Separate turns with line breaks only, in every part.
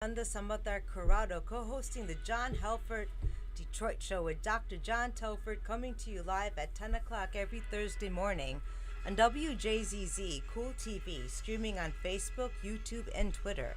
Nanda Samatar Corrado, co-hosting the John Helfert Detroit Show with Dr. John Telford, coming to you live at 10 o'clock every Thursday morning on WJZZ Cool TV, streaming on Facebook, YouTube, and Twitter.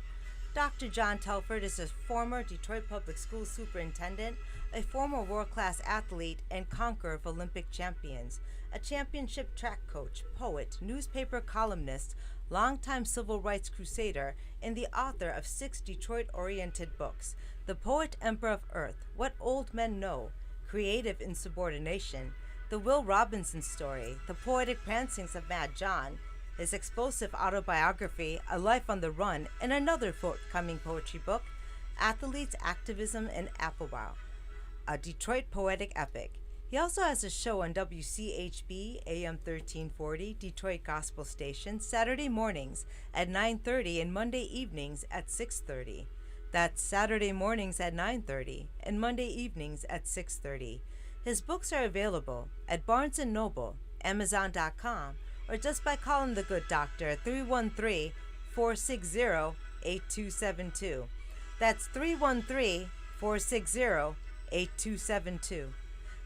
Dr. John Telford is a former Detroit Public School superintendent, a former world-class athlete, and conqueror of Olympic champions, a championship track coach, poet, newspaper columnist, longtime civil rights crusader, and the author of 6 Detroit-oriented books: The Poet Emperor of Earth, What Old Men Know, Creative Insubordination, The Will Robinson Story, The Poetic Prancings of Mad John, his explosive autobiography, A Life on the Run, and another forthcoming poetry book, Athletes, Activism, and Applebow, a Detroit poetic epic. He also has a show on WCHB AM 1340 Detroit Gospel Station Saturday mornings at 9:30 and Monday evenings at 6:30. That's Saturday mornings at 9:30 and Monday evenings at 6:30. His books are available at Barnes & Noble, Amazon.com, or just by calling the good doctor at 313-460-8272. That's 313-460-8272.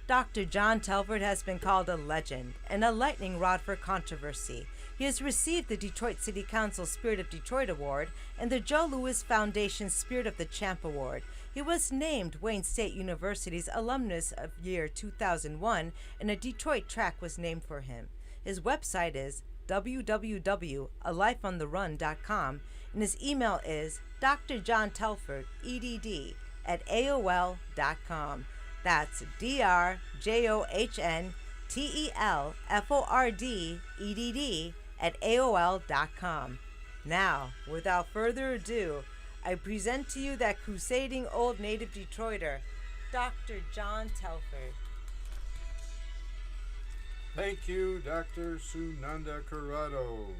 Dr. John Telford has been called a legend and a lightning rod for controversy. He has received the Detroit City Council Spirit of Detroit Award and the Joe Louis Foundation Spirit of the Champ Award. He was named Wayne State University's Alumnus of Year 2001, and a Detroit track was named for him. His website is www.alifeontherun.com, and his email is drjohntelford@aol.com. That's drjohntelford@aol.com. Now, without further ado, I present to you that crusading old native Detroiter, Dr. John Telford.
Thank you, Dr. Sunanda Corrado,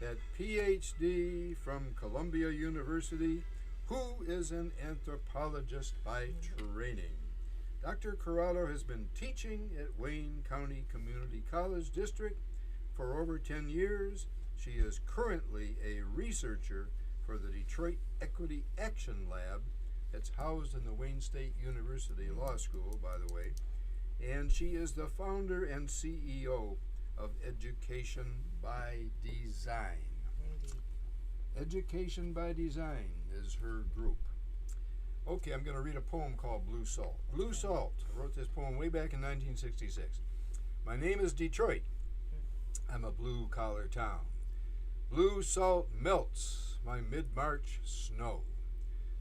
that PhD from Columbia University, who is an anthropologist by training. Dr. Corrado has been teaching at Wayne County Community College District for over 10 years. She is currently a researcher for the Detroit Equity Action Lab that's housed in the Wayne State University Law School, by the way. And she is the founder and CEO of Education by Design.
Indeed.
Education by Design is her group. Okay, I'm going to read a poem called Blue Salt. Blue Salt. I wrote this poem way back in 1966. My name is Detroit. I'm a blue-collar town. Blue salt melts my mid-March snow.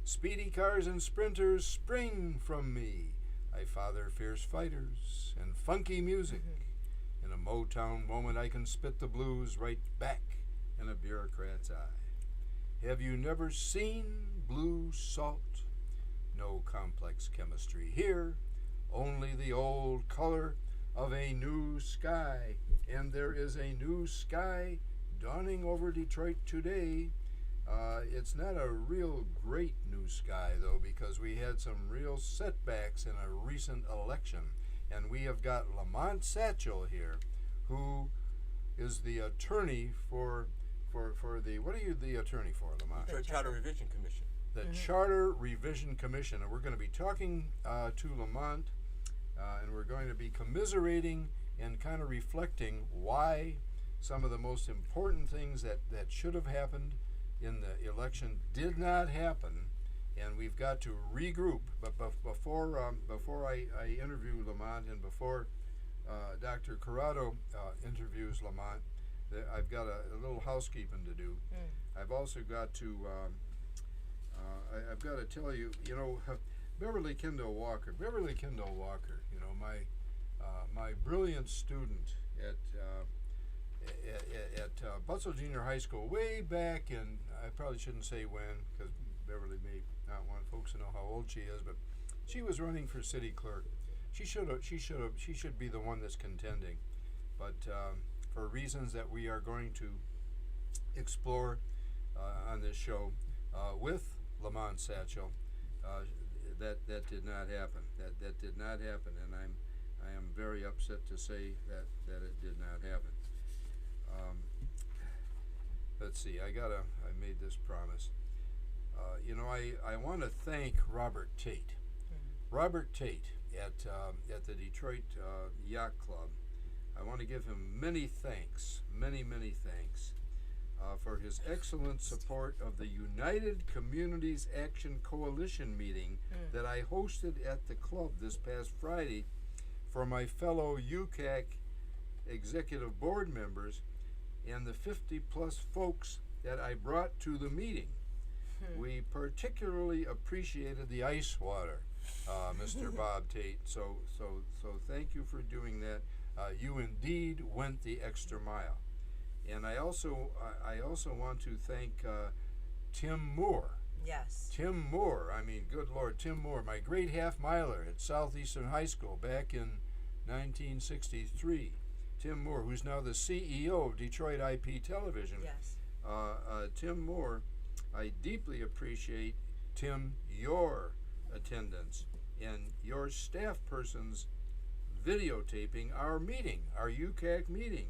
Speedy cars and sprinters spring from me. I father fierce fighters and funky music. In a Motown moment I can spit the blues right back in a bureaucrat's eye. Have you never seen blue salt? No complex chemistry here, only the old color of a new sky. And there is a new sky dawning over Detroit today. It's not a real great new sky, though, because we had some real setbacks in a recent election. And we have got Lamont Satchel here, who is the attorney for the, what are you the attorney for, Lamont?
The Charter Revision Commission.
The Charter Revision Commission. And we're going to be talking to Lamont, and we're going to be commiserating and kind of reflecting why some of the most important things that should have happened in the election did not happen, and we've got to regroup. But before I interview Lamont, and before Dr. Corrado interviews Lamont, I've got a little housekeeping to do. I've also got to I've got to tell you, Beverly Kendall Walker, you know, my brilliant student at Butzel Junior High School way back in, I probably shouldn't say when, because Beverly may not want folks to know how old she is, but she was running for city clerk. She should be the one that's contending, but for reasons that we are going to explore on this show with Lamont Satchel, that did not happen. That did not happen, and I am very upset to say that it did not happen. Let's see. I made this promise. I want to thank Robert Tate. Robert Tate at the Detroit Yacht Club. I want to give him many thanks, many thanks, for his excellent support of the United Communities Action Coalition meeting that I hosted at the club this past Friday for my fellow UCAC executive board members and the 50-plus folks that I brought to the meeting. We particularly appreciated the ice water, Mr. Bob Tate. So thank you for doing that. You indeed went the extra mile. And I also want to thank Tim Moore.
Yes.
Tim Moore. I mean, good Lord, Tim Moore, my great half-miler at Southeastern High School back in 1963. Tim Moore, who's now the CEO of Detroit IP Television.
Yes.
Tim Moore, I deeply appreciate, Tim, your attendance and your staff persons videotaping our meeting, our UCAC meeting.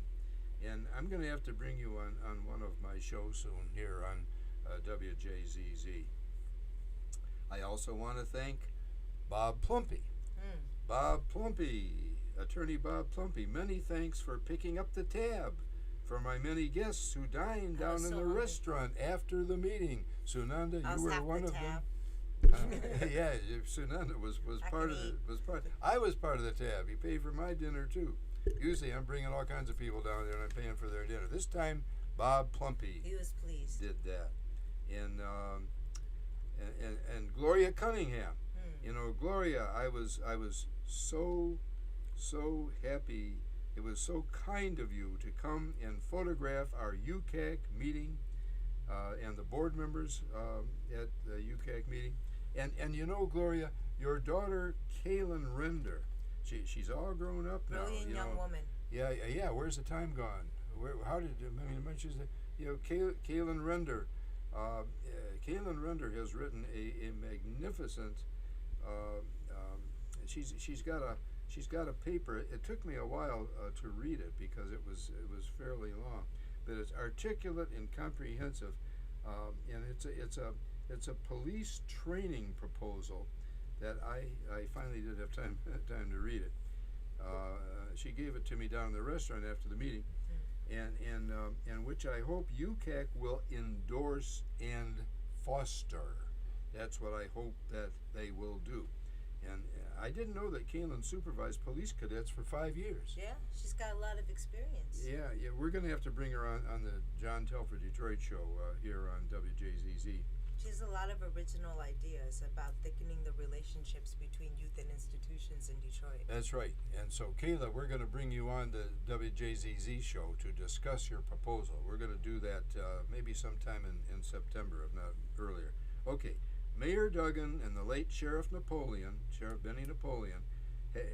And I'm going to have to bring you on one of my shows soon here on WJZZ. I also want to thank Bob Plumpy. Bob Plumpy, Attorney Bob Plumpy, many thanks for picking up the tab for my many guests who dined down in the restaurant after the meeting. Sunanda, you were one of them. Yeah, Sunanda was part of it. I was part of the tab. He paid for my dinner too. Usually, I'm bringing all kinds of people down there and I'm paying for their dinner. This time, Bob Plumpy,
he was pleased,
did that, and Gloria Cunningham. You know, Gloria, I was so happy. It was so kind of you to come and photograph our UCAC meeting and the board members at the UCAC meeting. And you know, Gloria, your daughter, Kaylin Render, she's all grown up now.
Brilliant young woman.
Yeah. Where's the time gone? How did she's Kaylin Render. Kaylin Render has written a magnificent. She's got a paper. It took me a while to read it because it was fairly long, but it's articulate and comprehensive, and it's a police training proposal that I finally did have time to read it. She gave it to me down in the restaurant after the meeting, and which I hope UCAC will endorse and foster. That's what I hope that they will do. And I didn't know that Kaylin supervised police cadets for 5 years.
Yeah, she's got a lot of experience.
Yeah, we're going to have to bring her on the John Telford Detroit show here on WJZZ.
She has a lot of original ideas about thickening the relationships between youth and institutions in Detroit.
That's right. And so, Kayla, we're going to bring you on the WJZZ show to discuss your proposal. We're going to do that maybe sometime in September, if not earlier. Okay. Mayor Duggan and the late Sheriff Benny Napoleon,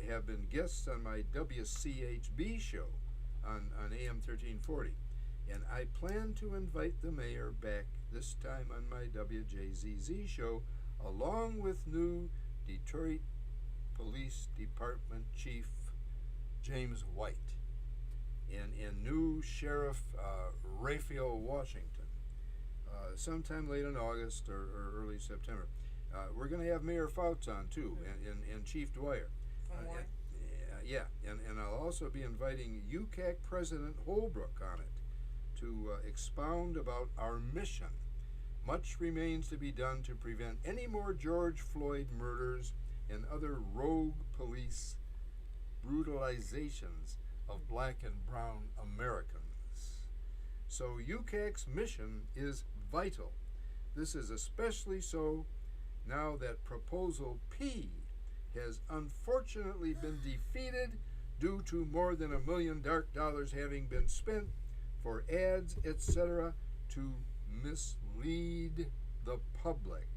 have been guests on my WCHB show on AM 1340. And I plan to invite the mayor back this time on my WJZZ show, along with new Detroit Police Department Chief James White and new Sheriff Raphael Washington. Sometime late in August or early September. We're going to have Mayor Fouts on too, and Chief Dwyer. And I'll also be inviting UCAC President Holbrook on it to expound about our mission. Much remains to be done to prevent any more George Floyd murders and other rogue police brutalizations of black and brown Americans. So UCAC's mission is vital. This is especially so now that Proposal P has unfortunately been defeated due to more than $1 million dark dollars having been spent for ads, etc., to mislead the public.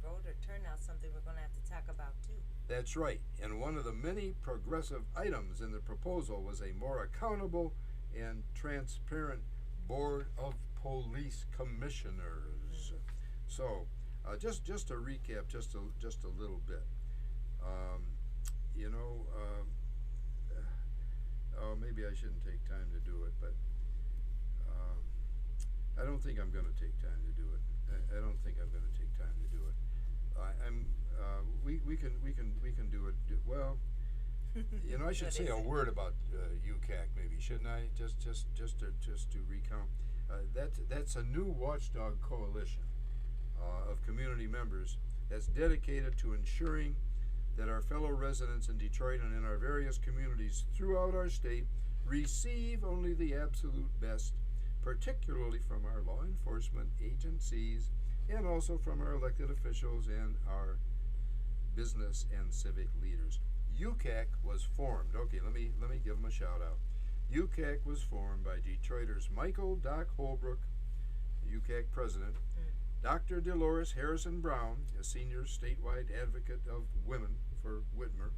Voter turnout, something we're going to have to talk about too.
That's right. And one of the many progressive items in the proposal was a more accountable and transparent Board of Police Commissioners. So, just to recap, just a little bit. Maybe I shouldn't take time to do it, but I don't think I'm going to take time to do it. I don't think I'm going to take time to do it. We can do it. Well, you know, I should say a word about UCAC, maybe, shouldn't I? Just to recount. That's a new watchdog coalition of community members that's dedicated to ensuring that our fellow residents in Detroit and in our various communities throughout our state receive only the absolute best, particularly from our law enforcement agencies and also from our elected officials and our business and civic leaders. UCAC was formed. Okay, let me give them a shout out. UCAC was formed by Detroiters Michael Doc Holbrook, UCAC president, Dr. Dolores Harrison Brown, a senior statewide advocate of women for Whitmer,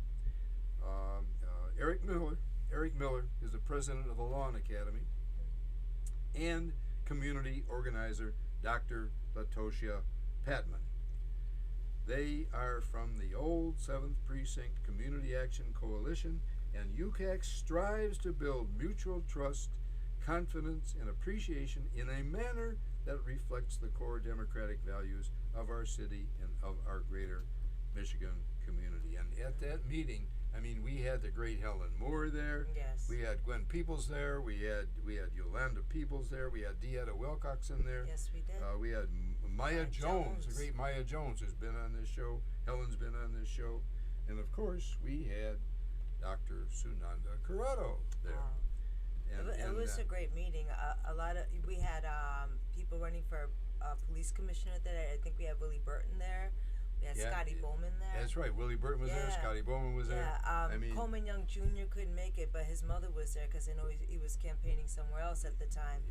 Eric Miller is the president of the Lawn Academy, and community organizer Dr. Latoshia Patman. They are from the old 7th Precinct Community Action Coalition, and UCAC strives to build mutual trust, confidence, and appreciation in a manner that reflects the core democratic values of our city and of our greater Michigan community. And at that meeting, I mean, we had the great Helen Moore there.
Yes.
We had Gwen Peoples there. We had Yolanda Peoples there. We had Deetta Wilcoxon there.
Yes, we did.
We had Maya Jones, the great Maya Jones, who's been on this show. Helen's been on this show. And of course, we had Dr. Sunanda Corrado there.
Wow. It was a great meeting. We had people running for police commissioner there. I think we had Willie Burton there. We had Scotty Bowman there.
That's right. Willie Burton was there. Scotty Bowman was there.
Coleman Young Jr. couldn't make it, but his mother was there because I know he was campaigning somewhere else at the time.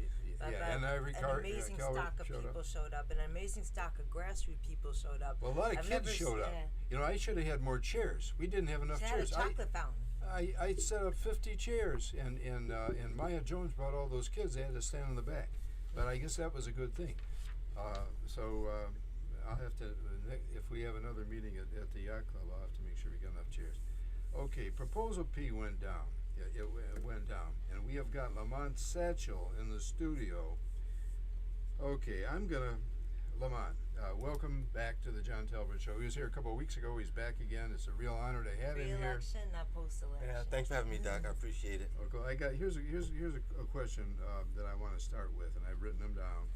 And
an amazing stock of people showed up. An amazing stock of grassroots people showed up.
Well, a lot of kids showed up. You know, I should have had more chairs. We didn't have enough chairs.
Had a chocolate fountain.
I set up 50 chairs, and Maya Jones brought all those kids. They had to stand in the back, but I guess that was a good thing. I'll have to, if we have another meeting at the yacht club, I'll have to make sure we got enough chairs. Okay, Proposal P went down. It went down, and we have got Lamont Satchel in the studio. Okay, Lamont, welcome back to the John Talbot Show. He was here a couple of weeks ago. He's back again. It's a real honor to have him here.
Pre-election, not post-election.
Yeah, thanks for having me, Doc. I appreciate it.
Okay, here's a question that I want to start with, and I've written them down.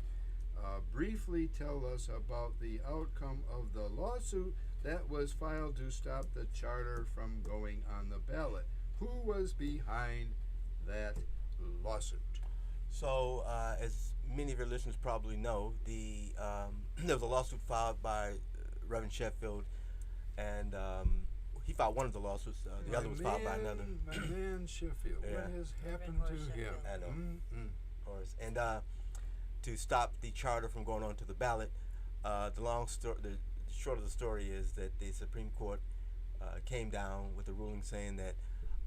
Briefly tell us about the outcome of the lawsuit that was filed to stop the charter from going on the ballot. Who was behind that lawsuit?
So, as many of your listeners probably know, there was a lawsuit filed by Reverend Sheffield, and he filed one of the lawsuits. The other was filed by another.
My man Sheffield.
Yeah.
What has happened to him?
I know. Of course. And to stop the charter from going on to the ballot, the short of the story is that the Supreme Court came down with a ruling saying that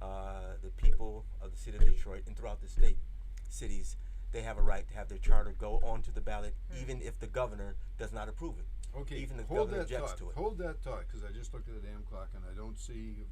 the people of the city of Detroit and throughout the state, cities, they have a right to have their charter go onto the ballot, even if the governor does not approve it.
Okay,
even if the governor objects to it.
Hold that thought, because I just looked at the damn clock and I don't see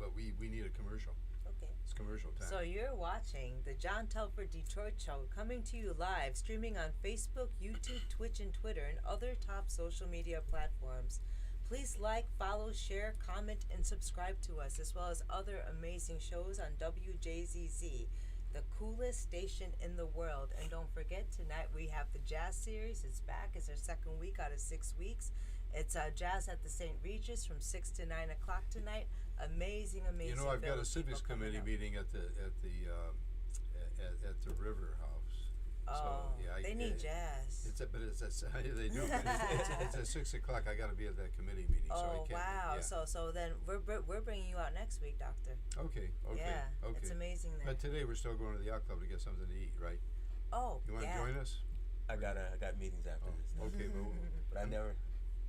but we need a commercial.
Okay.
It's commercial time.
So you're watching the John Telford Detroit Show, coming to you live, streaming on Facebook, YouTube, Twitch, and Twitter, and other top social media platforms. Please like, follow, share, comment, and subscribe to us, as well as other amazing shows on WJZZ, the coolest station in the world. And don't forget, tonight we have the Jazz Series. It's back. It's our second week out of 6 weeks. It's Jazz at the St. Regis from 6 to 9 o'clock tonight. Amazing.
You know, I've got a civics committee meeting at the River House.
Oh,
so, yeah,
they need jazz.
They do. It's at 6 o'clock. I got to be at that committee meeting. So I can't.
Wow!
Yeah.
So then we're bringing you out next week, Doctor.
Okay.
Yeah,
okay.
it's amazing there.
But today we're still going to the yacht club to get something to eat, right?
Oh,
you want to join us?
I got meetings after this.
Okay,
but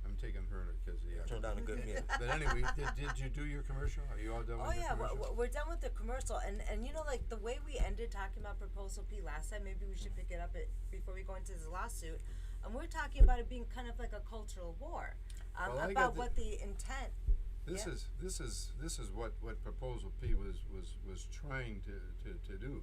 I'm taking her because
turned down a good meal.
But anyway, did you do your commercial? Are you all done with your commercial?
We're done with the commercial, and you know, like the way we ended talking about Proposal P last time, maybe we should pick it up before we go into this lawsuit. And we're talking about it being kind of like a cultural war, about what the intent.
This is what Proposal P was trying to do.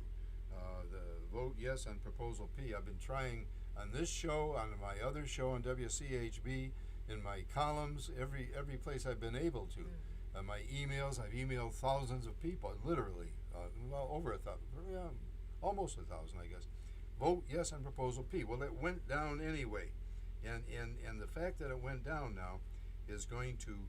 The vote yes on Proposal P. I've been trying on this show, on my other show on WCHB, in my columns, every place I've been able to. My emails, I've emailed thousands of people, literally, well, over 1,000, almost 1,000, I guess. Vote yes on Proposal P. Well, it went down anyway. And the fact that it went down now is going to,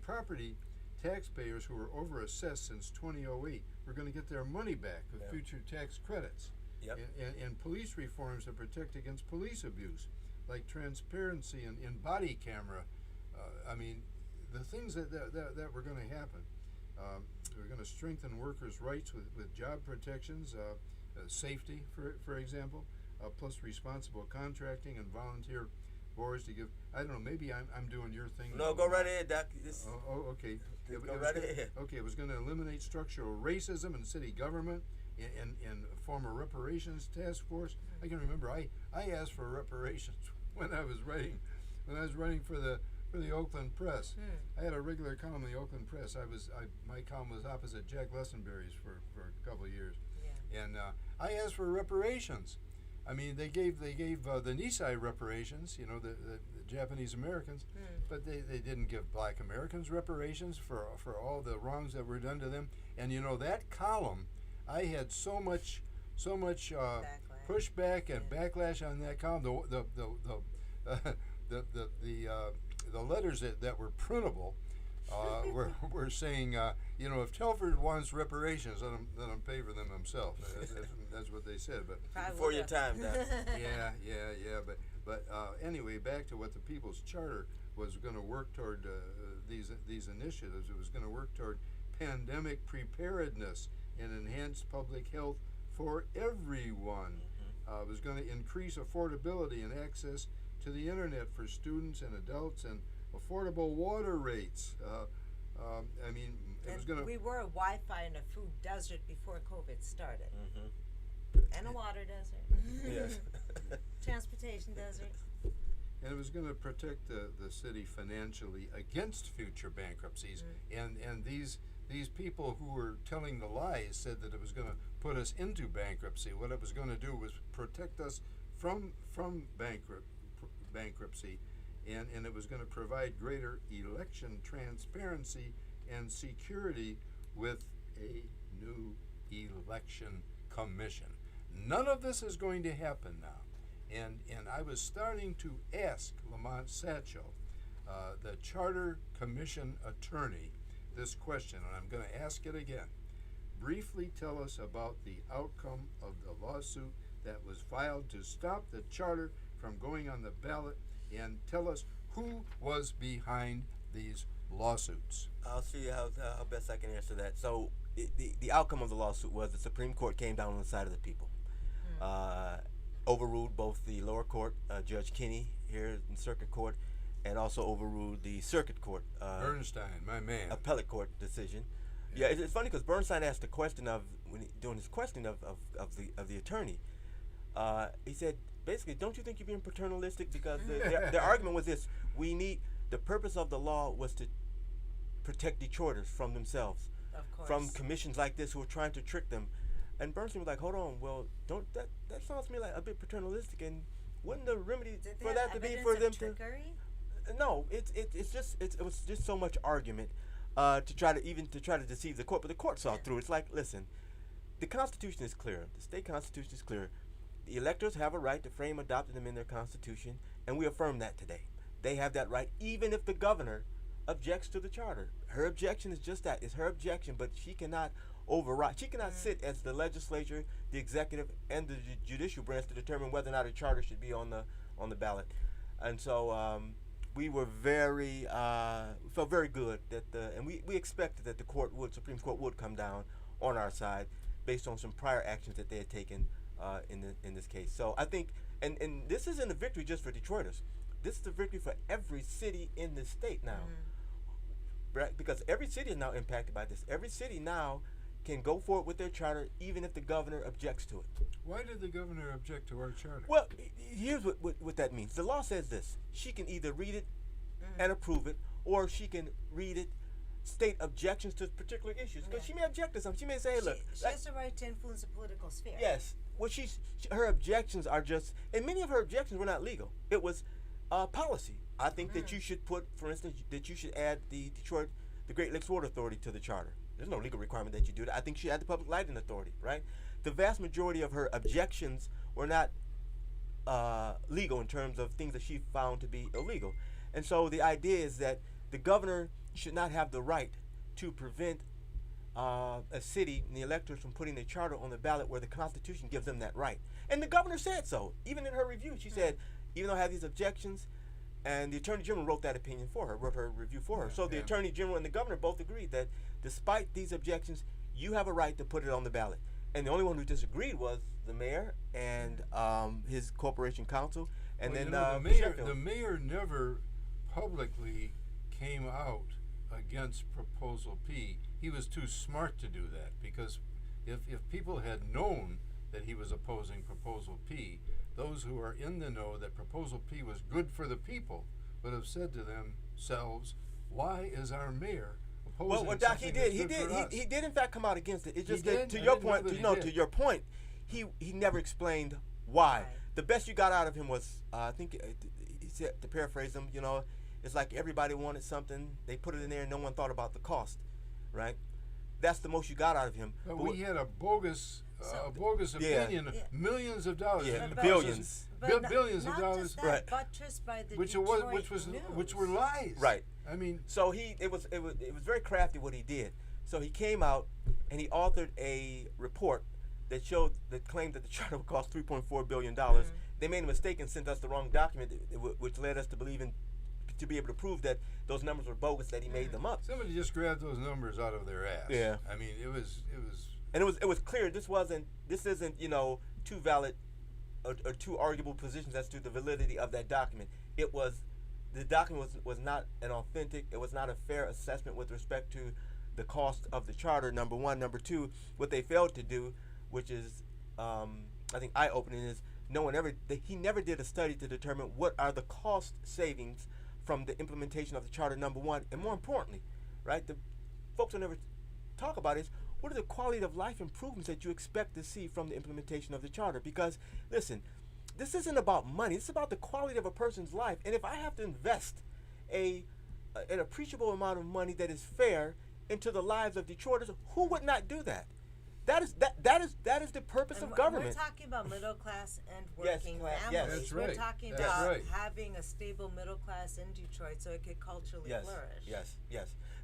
property taxpayers who were overassessed since 2008 are going to get their money back with future tax credits.
Yep.
And police reforms to protect against police abuse, like transparency in body camera. The things that were going to happen. We're going to strengthen workers' rights with job protections, safety, for example, plus responsible contracting and volunteer boards to give. I don't know. Maybe I'm doing your thing.
No, go right ahead, Doc.
Okay.
Go right ahead.
Okay, it was going to eliminate structural racism in city government and form a reparations task force. I can remember I asked for reparations when I was writing for the Oakland Press. I had a regular column in the Oakland Press. My column was opposite Jack Lessenberry's for a couple of years. Yeah. And I asked for reparations. I mean, they gave the Nisei reparations, the Japanese Americans, but they didn't give Black Americans reparations for all the wrongs that were done to them. And that column, I had so much pushback and backlash on that column. The letters that were printable were saying, if Telford wants reparations, let him pay for them himself. That's what they said. But
before your time, Doc.
yeah. But anyway, back to what the People's Charter was going to work toward. These initiatives. It was going to work toward pandemic preparedness and enhanced public health for everyone. It was going to increase affordability and access to the internet for students and adults, and affordable water rates. It was going to.
We were a Wi-Fi and a food desert before COVID started, and a water desert.
Yes.
Transportation desert.
And it was going to protect the city financially against future bankruptcies. And these people who were telling the lies said that it was going to put us into bankruptcy. What it was going to do was protect us from bankruptcy, and it was going to provide greater election transparency and security with a new election commission. None of this is going to happen now. And I was starting to ask Lamont Satchel, the Charter Commission attorney, this question, and I'm going to ask it again. Briefly tell us about the outcome of the lawsuit that was filed to stop the charter from going on the ballot, and tell us who was behind these lawsuits.
I'll see how best I can answer that. So the outcome of the lawsuit was the Supreme Court came down on the side of the people. Overruled both the lower court, Judge Kinney here in Circuit Court, and also overruled the Circuit Court.
Bernstein, my man.
Appellate court decision. Yeah, it's funny because Bernstein asked the question doing his questioning of the attorney. He said, basically, don't you think you're being paternalistic? Because their argument was this: the purpose of the law was to protect Detroiters from themselves,
Of course.
from commissions like this who are trying to trick them. And Bernstein was like, hold on, well, don't that sounds to me like a bit paternalistic, and wouldn't the remedy for that to be for them
trickery?
to? No, it was just so much argument to try to deceive the court, but the court saw through. It's like, listen, the Constitution is clear. The state Constitution is clear. The electors have a right to frame adopting them in their Constitution, and we affirm that today. They have that right, even if the governor objects to the charter. Her objection is just that. It's her objection, but she cannot override. She cannot sit as the legislature, the executive, and the judicial branch to determine whether or not a charter should be on the ballot. And so we were felt very good that and we expected that the Supreme Court would come down on our side based on some prior actions that they had taken in this case. So I think, and this isn't a victory just for Detroiters. This is a victory for every city in the state now. Right? Because every city is now impacted by this. Every city now can go forward with their charter even if the governor objects to it.
Why did the governor object to our charter?
Well, here's what that means. The law says this. She can either read it and approve it, or she can read it, state objections to particular issues. Because she may object to something. She may say, hey, look.
She has the right to influence the political sphere.
Yes. her objections are just, and many of her objections were not legal. It was policy. I think that you should put, for instance, that you should add the Great Lakes Water Authority to the charter. There's no legal requirement that you do that. I think she had the Public Lighting Authority, right? The vast majority of her objections were not legal in terms of things that she found to be illegal. And so the idea is that the governor should not have the right to prevent a city and the electors from putting a charter on the ballot where the Constitution gives them that right. And the governor said so. Even in her review, she said, even though I have these objections, and the Attorney General wrote that opinion for her, wrote her review for her. So the Attorney General and the governor both agreed that despite these objections, you have a right to put it on the ballot. And the only one who disagreed was the mayor and his corporation council, and then
the mayor never publicly came out against Proposal P. He was too smart to do that, because if people had known that he was opposing Proposal P, those who are in the know that Proposal P was good for the people would have said to themselves, why is our mayor opposing
well, Doc,
something
he did in fact come out against it. It's just
He
that
did?
to
I
your
didn't know
point,
that he
to
did.
your point, he never explained why.
Right.
The best you got out of him was, I think, he said, to paraphrase him, it's like everybody wanted something, they put it in there, and no one thought about the cost, right? That's the most you got out of him.
But we had a bogus opinion, millions of dollars,
Yeah,
in the
billions.
process, billions of
not
dollars,
just that,
right.
buttressed by the
which
Detroit
were lies.
Right.
I mean,
So it was very crafty what he did. So he came out and he authored a report that claimed that the charter would cost $3.4 billion. They made a mistake and sent us the wrong document, which led us to believe to be able to prove that those numbers were bogus, that he made them up.
somebody just grabbed those numbers out of their ass.
Yeah.
I mean, it was.
And it was clear this isn't two valid or two arguable positions as to the validity of that document. The document was not an authentic, it was not a fair assessment with respect to the cost of the charter, number one. Number two, what they failed to do, which is I think eye-opening, is he never did a study to determine what are the cost savings from the implementation of the charter, number one, and more importantly, right, the folks will never talk about is, what are the quality of life improvements that you expect to see from the implementation of the charter? Because, listen, this isn't about money. It's about the quality of a person's life. And if I have to invest an appreciable amount of money that is fair into the lives of Detroiters, who would not do that? That is the purpose of government.
We're talking about middle class and
Yes,
working
yes.
families.
That's
We're
right.
talking
That's
about
right.
having a stable middle class in Detroit so it could culturally flourish.
Yes.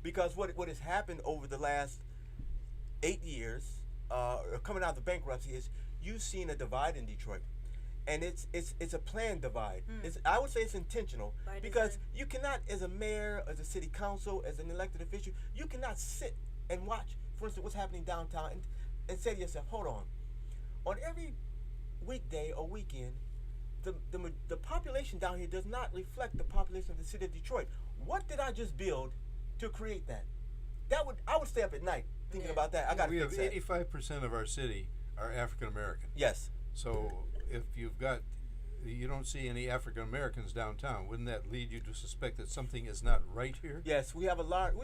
Because what has happened over the last 8 years, or coming out of the bankruptcy, is you've seen a divide in Detroit, and it's a planned divide. I would say it's intentional,
By
because
design.
you cannot, as a mayor, as a city council, as an elected official, you cannot sit and watch, for instance, what's happening downtown, and say to yourself, hold on every weekday or weekend, the population down here does not reflect the population of the city of Detroit. What did I just build to create that? I would stay up at night thinking about that. I got
We
to
have
fix that.
85% of our city are African American.
Yes.
So if you don't see any African Americans downtown, wouldn't that lead you to suspect that something is not right here?
Yes, we have a large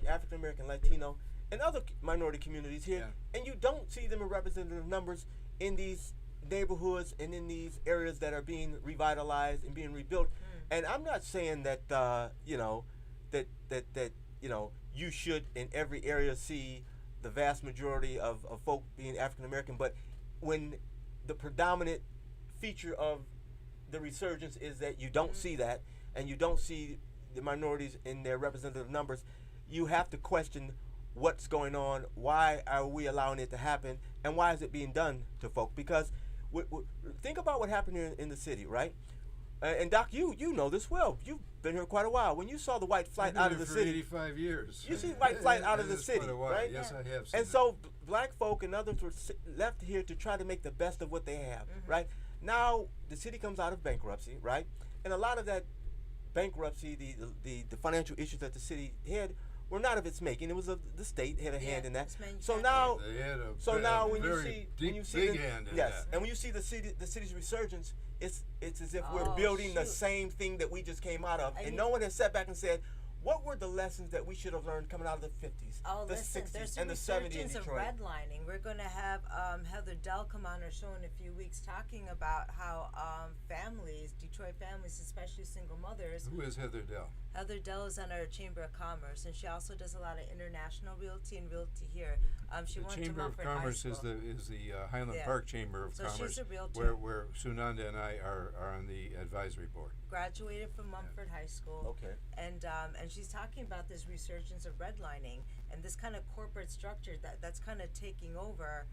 African American, Latino, and other minority communities here, and you don't see them in representative numbers in these neighborhoods and in these areas that are being revitalized and being rebuilt. And I'm not saying that you should in every area see the vast majority of folk being African American, but when the predominant feature of the resurgence is that you don't see that, and you don't see the minorities in their representative numbers, you have to question what's going on, why are we allowing it to happen, and why is it being done to folk? Because think about what happened here in the city, right? And Doc, you know this well. You've been here quite a while. When you saw the white flight out of the city,
85 years.
You see white flight out of the
That is
city,
quite a while.
right?
Yes, I have seen
And so black folk and others were left here to try to make the best of what they have, right? Now the city comes out of bankruptcy, right? And a lot of that bankruptcy, the financial issues that the city had, were not of its making. It was of the state had a hand in that. So now,
They had a
when you
very
see
big hand in
yes,
that.
and when you see the city's resurgence, it's as if we're
Oh,
building the
shoot.
same thing that we just came out of, and
And
no one has sat back and said, what were the lessons that we should have learned coming out of the 50s,
Oh,
the
listen,
60s,
there's
and the 70s in
resurgence of
Detroit?
redlining. We're going to have Heather Dell come on our show in a few weeks talking about how families, Detroit families, especially single mothers.
Who is Heather Dell?
Heather Dell is on our Chamber of Commerce, and she also does a lot of international realty and realty here. She
The
went to
Chamber of
Mumford High
Commerce is
School.
the Highland
Yeah.
Park Chamber of
So
Commerce,
she's a realtor.
where Sunanda and I are on the advisory board.
Graduated from Mumford High School.
Okay.
And she's talking about this resurgence of redlining and this kind of corporate structure that's kind of taking over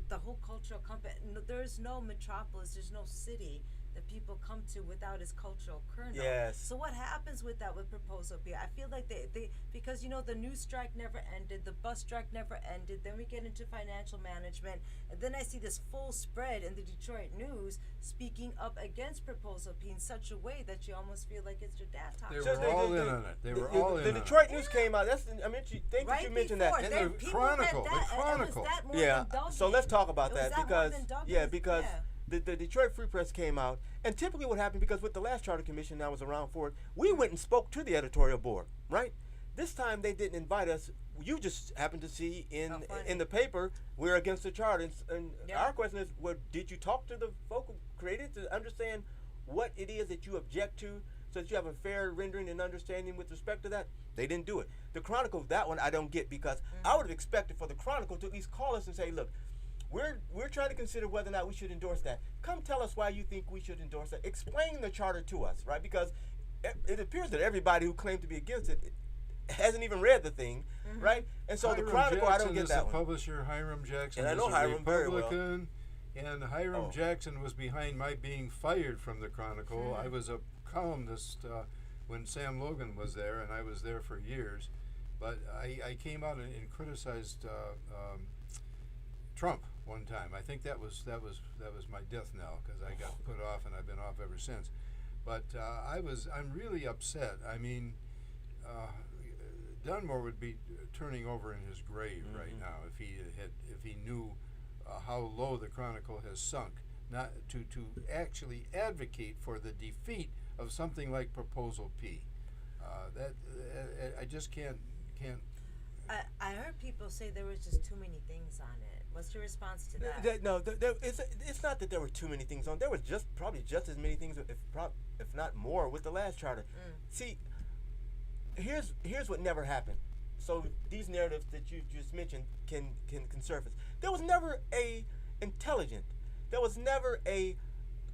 the whole cultural company. There's no metropolis, there's no city that people come to without its cultural kernel.
Yes.
So what happens with that with Proposal B? I feel like they because the news strike never ended, the bus strike never ended, then we get into financial management, and then I see this full spread in the Detroit News speaking up against Proposal P in such a way that you almost feel like it's your dad talking.
They
So
were all in on it. They were all in
The
on it.
Detroit News came out. Thank
Right
you mentioned that.
before,
And
there-
the
people
Chronicle,
had
the
that, and it was
Chronicle.
that more
Yeah.
than Doug
So
did.
let's talk about
It was
that
more
because
than Doug
yeah,
did.
because
Yeah.
the Detroit Free Press came out, and typically what happened, because with the last charter commission that was around for it, we went and spoke to the editorial board, right? This time they didn't invite us. You just happened to see
How funny.
in the paper we're against the charter, and
Yeah.
our question is, well, did you talk to the folk who created it to understand what it is that you object to, so that you have a fair rendering and understanding with respect to that? They didn't do it. The Chronicle, that one I don't get, because I would have expected for the Chronicle to at least call us and say, look, we're trying to consider whether or not we should endorse that. Come tell us why you think we should endorse that. Explain the charter to us, right? Because it appears that everybody who claimed to be against it hasn't even read the thing, right? And so
Hiram
the Chronicle, I don't
Jackson
get
is
that
the
one.
publisher. Hiram Jackson
And I
is
know
a
Hiram very well.
Republican. And Hiram
Oh.
Jackson was behind my being fired from the Chronicle.
Hmm.
I was a columnist when Sam Logan was there, and I was there for years. But I came out and criticized Trump one time. I think that was my death knell, because I got put off, and I've been off ever since. But I'm really upset. I mean, Dunmore would be turning over in his grave right now if he knew how low the Chronicle has sunk. Not to actually advocate for the defeat of something like Proposal P. I just can't.
I heard people say there was just too many things on it. What's your response to that?
No, it's not that there were too many things on. There was probably just as many things, if not more, with the last charter. See, here's what never happened. So these narratives that you just mentioned can surface. There was never a intelligent. There was never a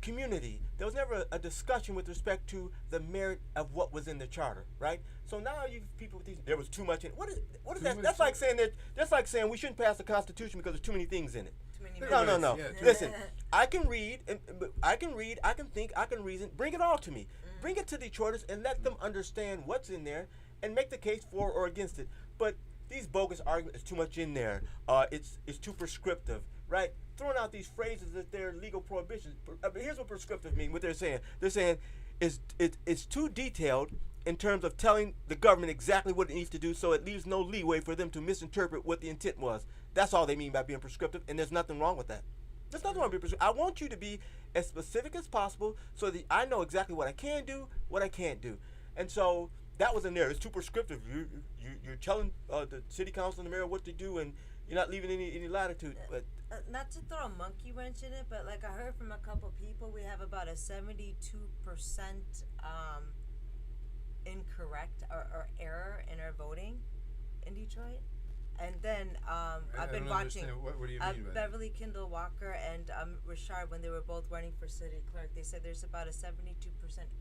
community. There was never a discussion with respect to the merit of what was in the charter, right? So now you people with these, there was too much in it. What is
Too
that?
much
That's like saying that. That's like saying we shouldn't pass the Constitution because there's too many things in it.
Too many
No.
minutes.
Yeah,
Listen, I can read, I can think, I can reason. Bring it all to me. Bring it to Detroiters and let them understand what's in there and make the case for or against it. But these bogus arguments, it's too much in there. It's too prescriptive, right? Throwing out these phrases that they're legal prohibitions. Here's what prescriptive mean. What they're saying it's too detailed in terms of telling the government exactly what it needs to do, so it leaves no leeway for them to misinterpret what the intent was. That's all they mean by being prescriptive, and there's nothing wrong with that. There's nothing wrong with being prescriptive. I want you to be as specific as possible so that I know exactly what I can do, what I can't do. And so that was in there. It's too prescriptive. You're telling the city council and the mayor what to do, and you're not leaving any latitude. But
not to throw a monkey wrench in it, but like I heard from a couple people, we have about a 72% incorrect or error in our voting in Detroit. And then I've been watching
What do you mean by that?
Beverly Kendall Walker and Richard, when they were both running for city clerk, they said there's about a 72%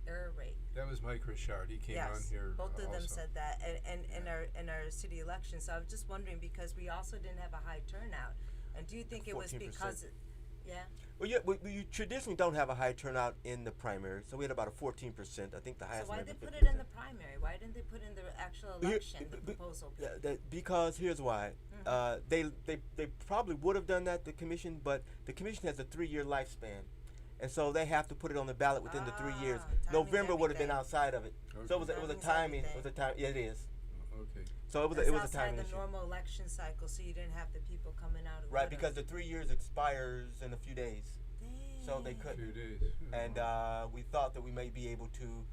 error rate.
That was Mike Richard. He came on here.
Both of them
also.
said that, and in our city election. So I was just wondering, because we also didn't have a high turnout, and do you think it was
14%.
because, yeah?
well, you traditionally don't have a high turnout in the primary, so we had about a 14%. I think the highest.
So why
one
did they
had
put
been
it in
50%.
the primary? Why didn't they put in the actual
Here-
election, the
be-
proposal?
Because here's why. They probably would have done that, the commission, but the commission has a 3-year lifespan, and so they have to put it on the ballot within the 3 years.
Timing's
November would have been
everything.
outside of it, so it was a
Timing's
timing. It
everything.
was a time. Yeah, it is.
Okay.
So it was
That's
a
outside
timing
the
issue.
normal election cycle, so you didn't have the people coming out. Who
Right,
would've.
because the 3 years expires in a few days, so they
Dang.
couldn't.
2 days.
And we thought that we may be able to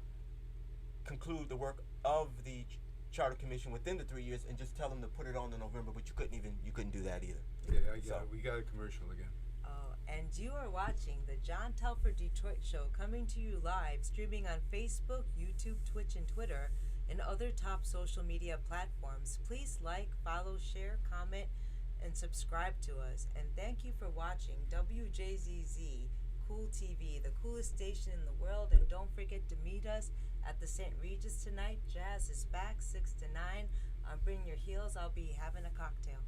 conclude the work of the charter commission within the 3 years and just tell them to put it on in November, but you couldn't do that either.
Yeah, I got it. We got a commercial again.
Oh, and you are watching the John Telford Detroit Show, coming to you live, streaming on Facebook, YouTube, Twitch, and Twitter, and other top social media platforms. Please like, follow, share, comment, and subscribe to us. And thank you for watching WJZZ Cool TV, the coolest station in the world. And don't forget to meet us at the St. Regis tonight. Jazz is back 6 to 9. Bring your heels. I'll be having a cocktail.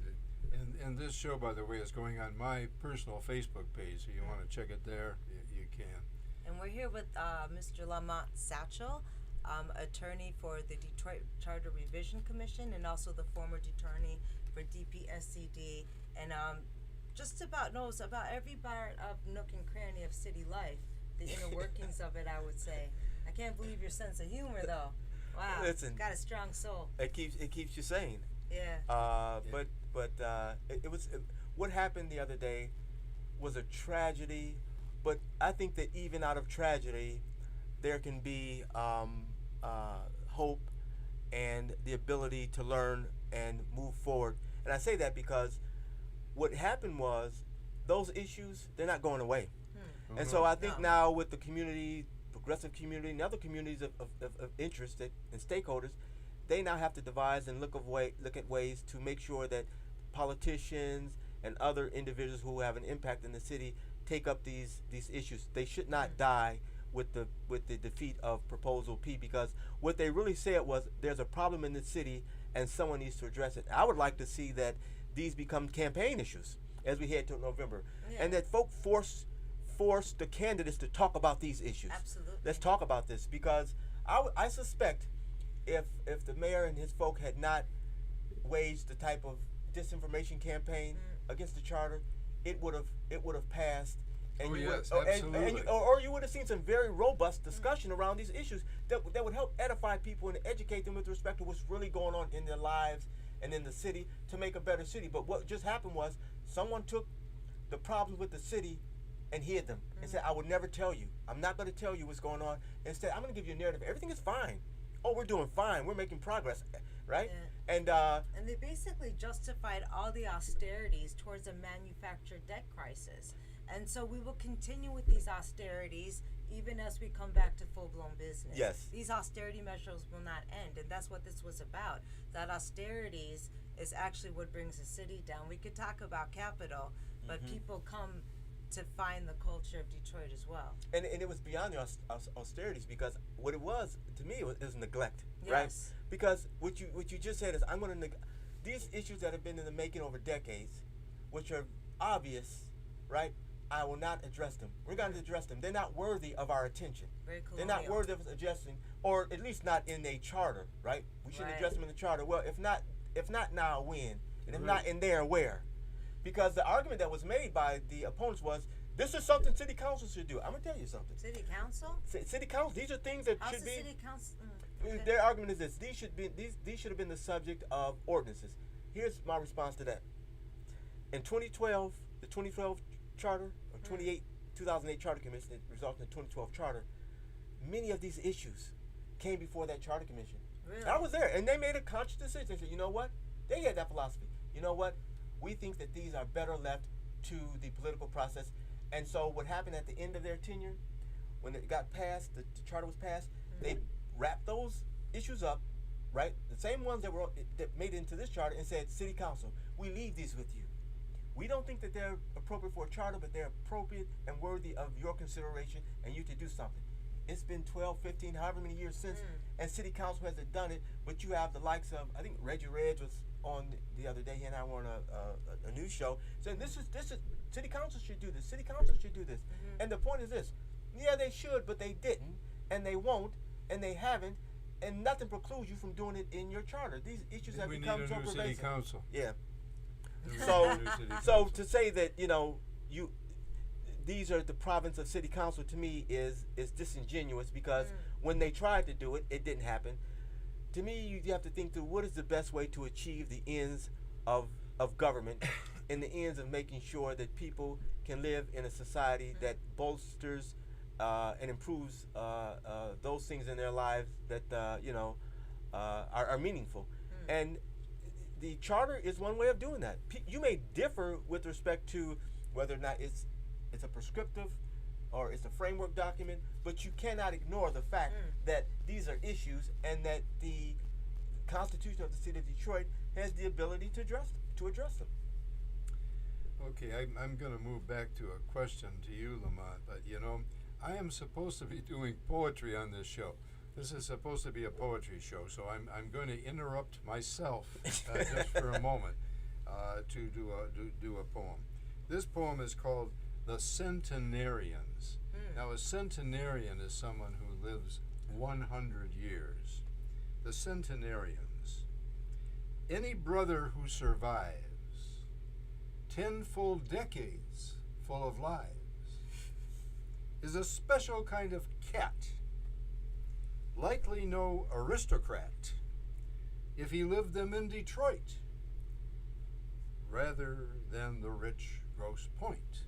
Okay. And this show, by the way, is going on my personal Facebook page, so you want to check it there, you can.
And we're here with Mr. Lamont Satchel, attorney for the Detroit Charter Revision Commission, and also the former attorney for DPSCD, and just about knows about every part of nook and cranny of city life, the inner workings of it, I would say. I can't believe your sense of humor, though. Wow,
Listen,
got a strong soul.
It keeps you sane.
Yeah.
But what happened the other day was a tragedy. But I think that even out of tragedy, there can be hope and the ability to learn and move forward. And I say that because what happened was those issues, they're not going away. And so I think now with the community, progressive community, and other communities of interest and stakeholders, they now have to devise and look at ways to make sure that politicians and other individuals who have an impact in the city take up these issues. They should not die with the defeat of Proposal P, because what they really said was there's a problem in the city and someone needs to address it. I would like to see that these become campaign issues as we head to November, and that folk force the candidates to talk about these issues.
Absolutely.
Let's talk about this, because I suspect if the mayor and his folk had not waged the type of disinformation campaign against the charter, it would have passed. And
absolutely.
Or you would have seen some very robust discussion around these issues that would help edify people and educate them with respect to what's really going on in their lives and in the city to make a better city. But what just happened was someone took the problems with the city and hid them and said, I would never tell you. I'm not going to tell you what's going on. Instead, I'm going to give you a narrative. Everything is fine. Oh, we're doing fine. We're making progress, right?
Yeah. And they basically justified all the austerities towards a manufactured debt crisis. And so we will continue with these austerities even as we come back to full-blown business.
Yes.
These austerity measures will not end, and that's what this was about. That austerities is actually what brings the city down. We could talk about capital, but people come to find the culture of Detroit as well.
And it was beyond the austerities, because what it was, to me, it was neglect, right?
Yes.
Because what you just said is, I'm going to these issues that have been in the making over decades, which are obvious, right? I will not address them. We're going to address them. They're not worthy of our attention.
Very colonial.
They're not worthy of addressing, or at least not in a charter, right? We shouldn't address them in the charter. Well, if not now, when? And if not in there, where? Because the argument that was made by the opponents was, this is something city council should do. I'm going to tell you something.
City council?
City council, these are things that should be.
City council? Okay.
Their argument is this: these should have been the subject of ordinances. Here's my response to that. In 2012, the 2012 charter, or 2008 charter commission that resulted in the 2012 charter, many of these issues came before that charter commission.
Really?
I was there, and they made a conscious decision. They said, you know what? They had that philosophy. You know what? We think that these are better left to the political process. And so what happened at the end of their tenure, when it got passed, the charter was passed, they wrapped those issues up, right? The same ones that made it into this charter, and said, City Council, we leave these with you. We don't think that they're appropriate for a charter, but they're appropriate and worthy of your consideration and you to do something. It's been 12, 15, however many years since, and City Council hasn't done it, but you have the likes of, I think Reggie Reg was on the other day, he and I were on a news show, saying this is City Council should do this, City Council should do this. And the point is this, yeah, they should, but they didn't, and they won't, and they haven't, and nothing precludes you from doing it in your charter. These issues have become so pervasive.
City Council.
Yeah. So to say that, these are the province of City Council, to me is disingenuous, because when they tried to do it, it didn't happen. To me, you have to think through what is the best way to achieve the ends of government and the ends of making sure that people can live in a society that bolsters and improves those things in their lives that are meaningful. And the charter is one way of doing that. You may differ with respect to whether or not it's a prescriptive or it's a framework document, but you cannot ignore the fact that these are issues and that the Constitution of the City of Detroit has the ability to address them.
Okay, I'm going to move back to a question to you, Lamont, but I am supposed to be doing poetry on this show. This is supposed to be a poetry show, so I'm going to interrupt myself just for a moment to do a poem. This poem is called The Centenarians. Now, a centenarian is someone who lives 100 years. The centenarians. Any brother who survives 10 full decades full of lives is a special kind of cat, likely no aristocrat, if he lived them in Detroit, rather than the rich Grosse Point.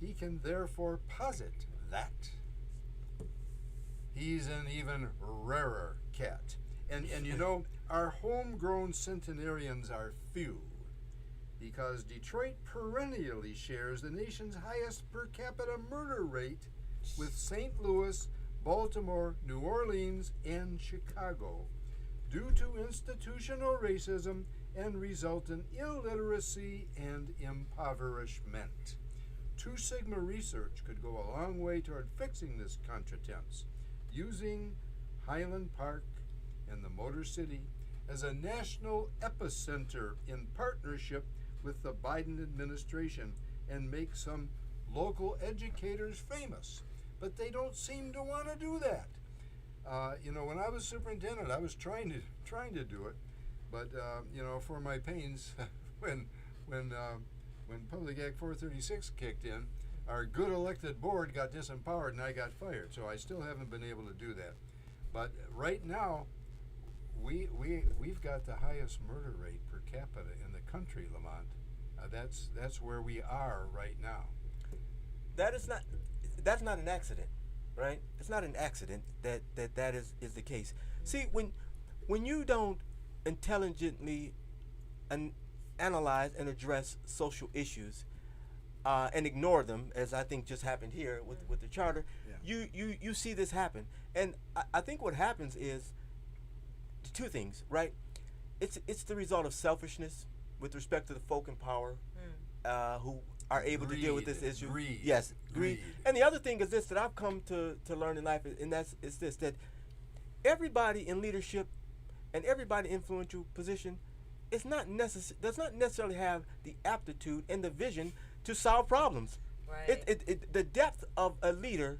He can therefore posit that he's an even rarer cat. And our homegrown centenarians are few, because Detroit perennially shares the nation's highest per capita murder rate with St. Louis, Baltimore, New Orleans, and Chicago, due to institutional racism and resultant illiteracy and impoverishment. Two Sigma research could go a long way toward fixing this contretemps, using Highland Park and the Motor City as a national epicenter in partnership with the Biden administration, and make some local educators famous. But they don't seem to want to do that. When I was superintendent, I was trying to do it, but for my pains, when Public Act 436 kicked in, our good elected board got disempowered and I got fired. So I still haven't been able to do that. But right now, we've got the highest murder rate per capita in the country, Lamont. That's where we are right now.
That's not an accident, right? It's not an accident that is the case. See, when you don't intelligently analyze and address social issues and ignore them, as I think just happened here with the charter, you see this happen. And I think what happens is two things, right? It's the result of selfishness with respect to the folk in power who are able to deal with this issue.
Greed.
Yes, greed. And the other thing is this that I've come to learn in life, and that's this, that everybody in leadership and everybody in influential position does not necessarily have the aptitude and the vision to solve problems.
Right.
The depth of a leader,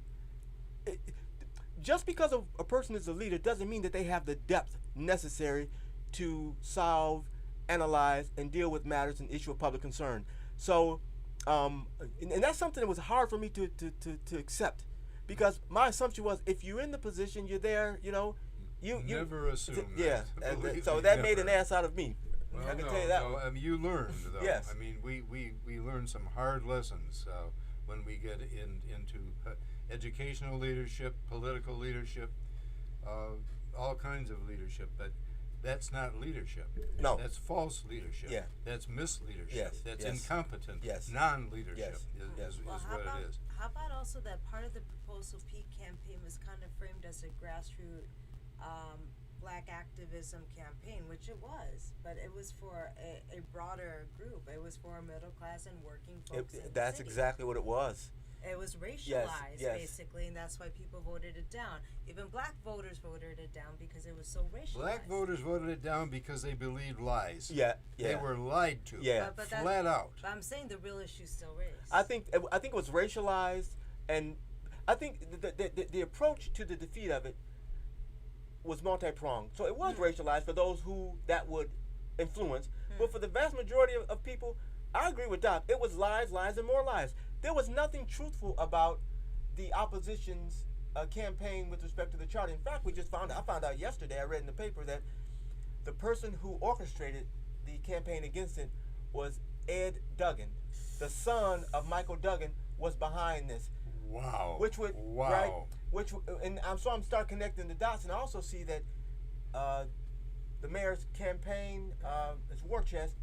just because a person is a leader doesn't mean that they have the depth necessary to solve, analyze, and deal with matters and issues of public concern. So, and that's something that was hard for me to accept, because my assumption was if you're in the position, you're there, you
never assume
yeah,
that.
and so that made an ass out of me.
Well,
I can tell you that one.
I mean, you learned, though.
Yes.
I mean, we learned some hard lessons when we get into educational leadership, political leadership, all kinds of leadership. But that's not leadership.
No.
That's false leadership.
Yeah.
That's misleadership.
Yes.
That's
Yes.
incompetent.
Yes.
Non-leadership
Yes.
is
Well,
what it is.
how about also that part of the Proposal P campaign was kind of framed as a grassroots black activism campaign, which it was, but it was for a broader group. It was for middle class and working folks in the
That's
city.
exactly what it was.
It was racialized,
yes.
basically, and that's why people voted it down. Even black voters voted it down because it was so racialized.
Black voters voted it down because they believed lies.
Yeah.
They were lied to.
Yeah.
But
flat out.
But I'm saying the real issue is still race.
I think it was racialized, and I think the approach to the defeat of it was multi-pronged. So it was racialized for those who that would influence, but for the vast majority of people, I agree with Doc. It was lies, lies, and more lies. There was nothing truthful about the opposition's campaign with respect to the charter. In fact, I found out yesterday, I read in the paper that the person who orchestrated the campaign against it was Ed Duggan, the son of Michael Duggan, was behind this.
Wow.
Which would
wow.
right, and I'm start connecting the dots, and I also see that the mayor's campaign, its war chest,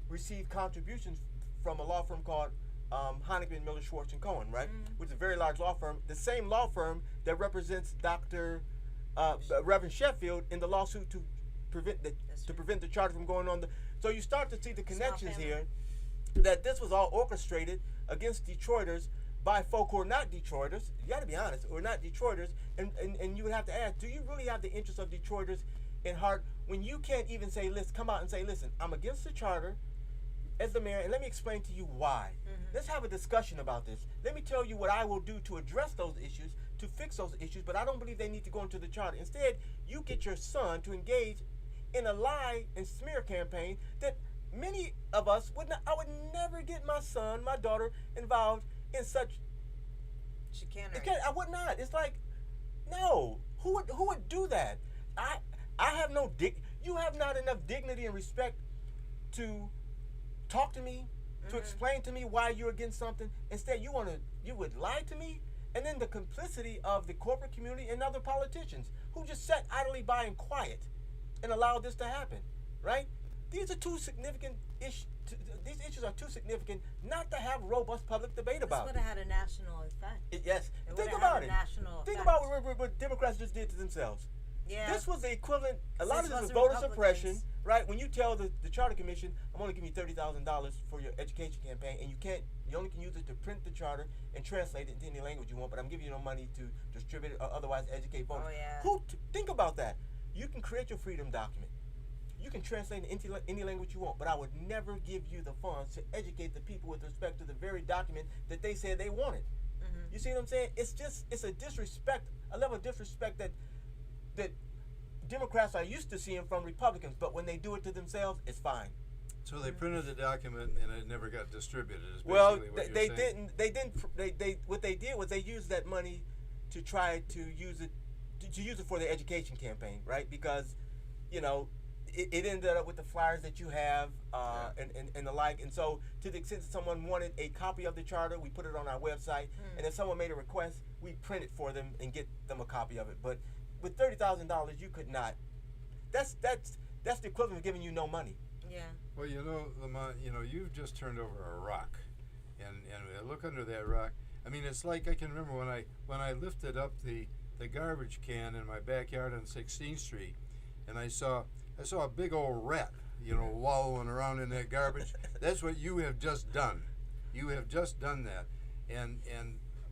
received contributions from a law firm called Heineken Miller Schwartz and Cohen, right, which is a very large law firm, the same law firm that represents Dr. Reverend Sheffield in the lawsuit to prevent the charter from going on. So you start to see the connections here, that this was all orchestrated against Detroiters by folk who are not Detroiters. You got to be honest, who are not Detroiters, and you would have to ask, do you really have the interests of Detroiters in heart when you can't even say, come out and say, listen, I'm against the charter as the mayor, and let me explain to you why. Let's have a discussion about this. Let me tell you what I will do to address those issues, to fix those issues, but I don't believe they need to go into the charter. Instead, you get your son to engage in a lie and smear campaign that many of us would not. I would never get my son, my daughter involved in such
chicanery.
I would not. It's like, no. Who would do that? I have no you have not enough dignity and respect to talk to me, to explain to me why you're against something. Instead, you would lie to me, and then the complicity of the corporate community and other politicians who just sat idly by and quiet and allowed this to happen, right? These are too significant issues. These issues are too significant not to have robust public debate about.
This would have had a national effect.
Yes.
Think
about it. Think about what Democrats just did to themselves.
Yeah.
This was the equivalent. A lot of this was voter suppression, right? When you tell the charter commission, I'm only giving you $30,000 for your education campaign, and you only can use it to print the charter and translate it into any language you want, but I'm giving you no money to distribute it or otherwise educate voters.
Oh, yeah.
Think about that. You can create your freedom document. You can translate it into any language you want, but I would never give you the funds to educate the people with respect to the very document that they said they wanted. You see what I'm saying? It's a disrespect, a level of disrespect that Democrats are used to seeing from Republicans, but when they do it to themselves, it's fine.
So they printed the document and it never got distributed.
Well, they didn't. What they did was they used that money to try to use it for their education campaign, right? Because, it ended up with the flyers that you have and the like. And so to the extent that someone wanted a copy of the charter, we put it on our website. And if someone made a request, we print it for them and get them a copy of it. But with $30,000, you could not. That's the equivalent of giving you no money.
Yeah.
Well, Lamont, you've just turned over a rock. And I look under that rock. I mean, it's like I can remember when I lifted up the garbage can in my backyard on 16th Street, and I saw a big old rat, wallowing around in that garbage. That's what you have just done. You have just done that. And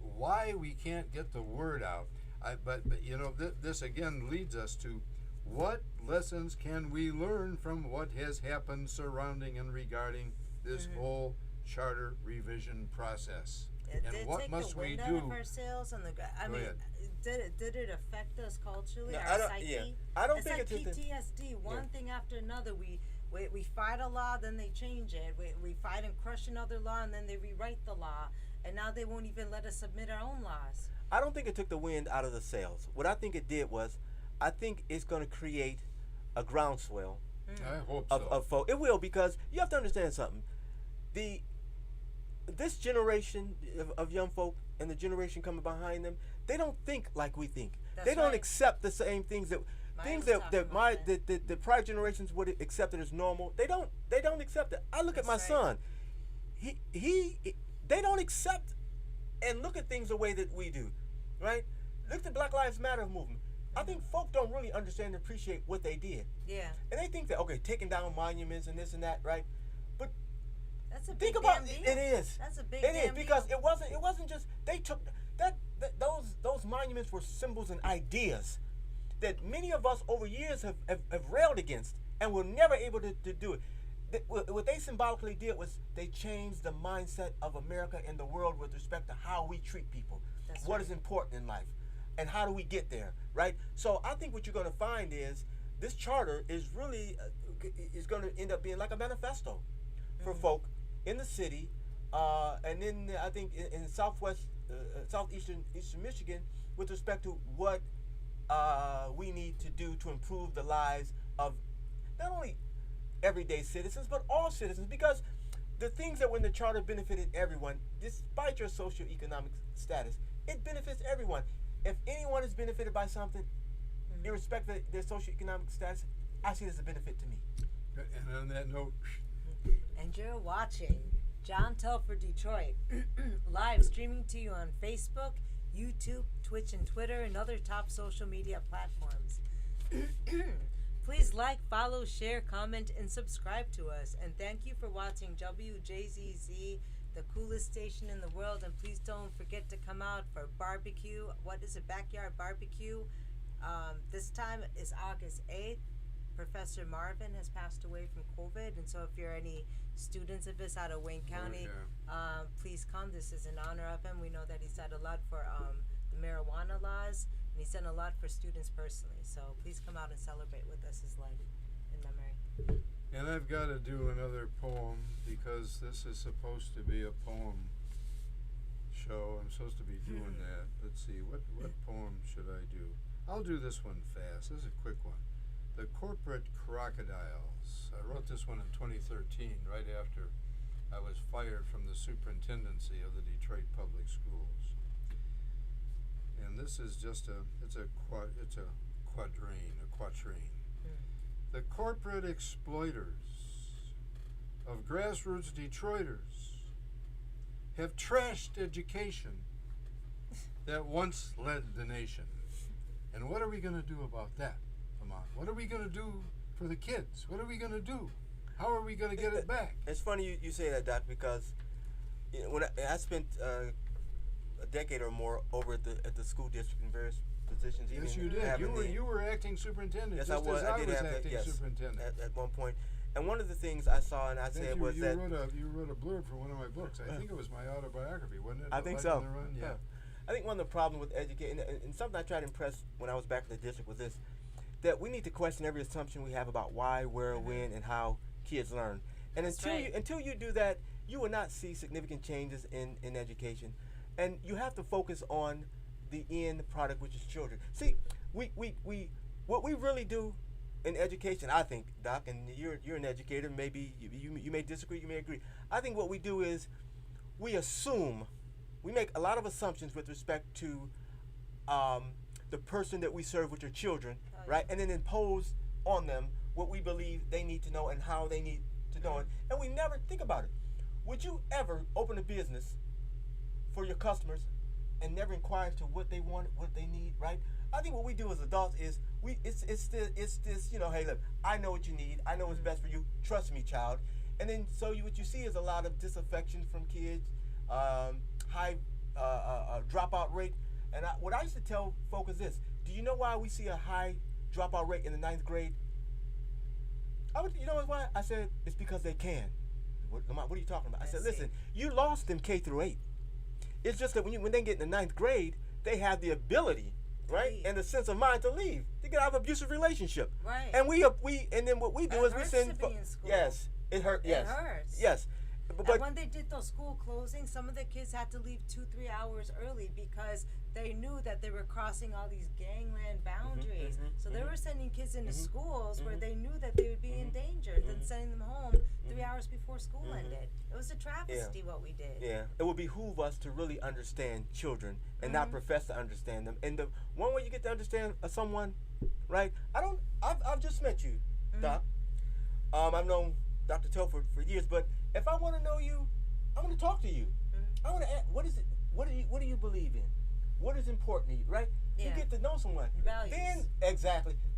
why we can't get the word out, but this again leads us to what lessons can we learn from what has happened surrounding and regarding this whole charter revision process? And what must we do?
Of our sails and did it affect us culturally?
No,
our psyche?
Yeah. I don't
it's
think
like
it's
PTSD. One thing after another. We fight a law, then they change it. We fight and crush another law, and then they rewrite the law. And now they won't even let us submit our own laws.
I don't think it took the wind out of the sails. What I think it did was, I think it's going to create a groundswell.
I hope so.
Of folk. It will, because you have to understand something. This generation of young folk and the generation coming behind them, they don't think like we think. They don't accept the same things that the prior generations would have accepted as normal. They don't accept it. I look at my son. They don't accept and look at things the way that we do, right? Look at the Black Lives Matter movement. I think folk don't really understand and appreciate what they did.
Yeah.
And they think that, taking down monuments and this and that, right? But
that's a big
think about
deal.
it is.
That's a big
It is,
deal.
because it wasn't just they took those monuments were symbols and ideas that many of us over years have railed against and were never able to do it. What they symbolically did was they changed the mindset of America and the world with respect to how we treat people.
That's
what
right.
is important in life, and how do we get there, right? So I think what you're going to find is this charter is really is going to end up being like a manifesto for folk in the city, and then I think in southeastern Michigan, with respect to what we need to do to improve the lives of not only everyday citizens but all citizens, because the things that when the charter benefited everyone, despite your socioeconomic status, it benefits everyone. If anyone is benefited by something, irrespective of their socioeconomic status, I see it as a benefit to me.
And on that note,
And you're watching John Telford Detroit, live streaming to you on Facebook, YouTube, Twitch, and Twitter, and other top social media platforms. Please like, follow, share, comment, and subscribe to us. And thank you for watching WJZZ, the coolest station in the world. And please don't forget to come out for barbecue. What is it? Backyard barbecue. This time is August 8th. Professor Marvin has passed away from COVID, and so if you're any students of us out of Wayne County, please come. This is in honor of him. We know that he's done a lot for the marijuana laws, and he's done a lot for students personally. So please come out and celebrate with us his life in memory.
and I've got to do another poem because this is supposed to be a poem show. I'm supposed to be doing that. Let's see, what poem should I do? I'll do this one fast. This is a quick one. The Corporate Crocodiles. I wrote this one in 2013, right after I was fired from the superintendency of the Detroit Public Schools. And this is just it's a quatrain. The corporate exploiters of grassroots Detroiters have trashed education that once led the nation. And what are we going to do about that? What are we going to do for the kids? What are we going to do? How are we going to get it back?
It's funny you say that, Doc, because when I spent a decade or more over at the school district in various positions.
Yes, you did. You were acting superintendent.
Yes,
just
I was.
As
I did
was
have
acting
that, yes,
superintendent.
at one point. And one of the things I saw and I said was
you
that
wrote a blurb for one of my books. I think it was my autobiography, wasn't it?
I
The
think
Life
so.
on the Run? Yeah.
I think one of the problems with educating, and something I tried to impress when I was back in the district was this, that we need to question every assumption we have about why, where, when, and how kids learn. And until you do that, you will not see significant changes in education. And you have to focus on the end product, which is children. See, what we really do in education, I think, Doc, and you're an educator, maybe you may disagree, you may agree. I think what we do is we make a lot of assumptions with respect to the person that we serve, which are children, right? And then impose on them what we believe they need to know and how they need to know it. And we never think about it. Would you ever open a business for your customers and never inquire to what they want, what they need, right? I think what we do as adults is it's this, hey, look, I know what you need, I know what's best for you, trust me, child. And then what you see is a lot of disaffection from kids, high dropout rate. And what I used to tell folks is this: do you know why we see a high dropout rate in the 9th grade? You know why? I said it's because they can. What are you talking about? I said, listen, you lost them K through 8. It's just that when they get in the 9th grade, they have the ability, right, and the sense of mind to leave, to get out of an abusive relationship.
Right.
And and then what we do is we send. Yes, it hurt. Yes.
It hurts.
Yes.
But when they did those school closings, some of the kids had to leave 2-3 hours early because they knew that they were crossing all these gangland boundaries. So they were sending kids into schools where they knew that they would be in danger, and then sending them home 3 hours before school ended. It was a travesty what we did.
Yeah, it would behoove us to really understand children and not profess to understand them. And the one way you get to understand someone, right? I've just met you, Doc. I've known Dr. Telford for years, but if I want to know you, I want to talk to you. I want to ask, what is it? What do you believe in? What is important to you, right?
Yeah.
You get to know someone.
Values.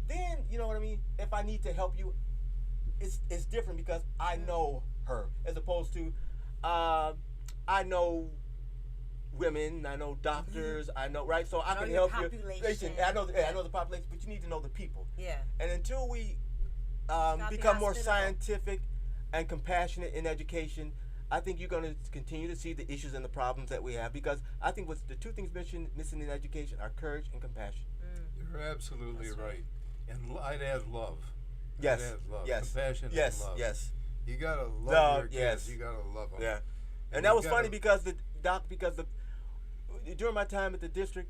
Then you know what I mean? If I need to help you, it's different because I know her, as opposed to I know women, I know doctors, I know, right? So I can help you. I know the population, but you need to know the people.
Yeah.
And until we become more scientific and compassionate in education, I think you're going to continue to see the issues and the problems that we have, because I think what's the two things missing in education are courage and compassion.
You're absolutely right. And I'd add love.
Yes.
I'd add love.
Yes.
Compassion
yes.
and love.
Yes.
You gotta love your kids.
Yes.
You gotta love them.
Yeah. And that was funny because during my time at the district,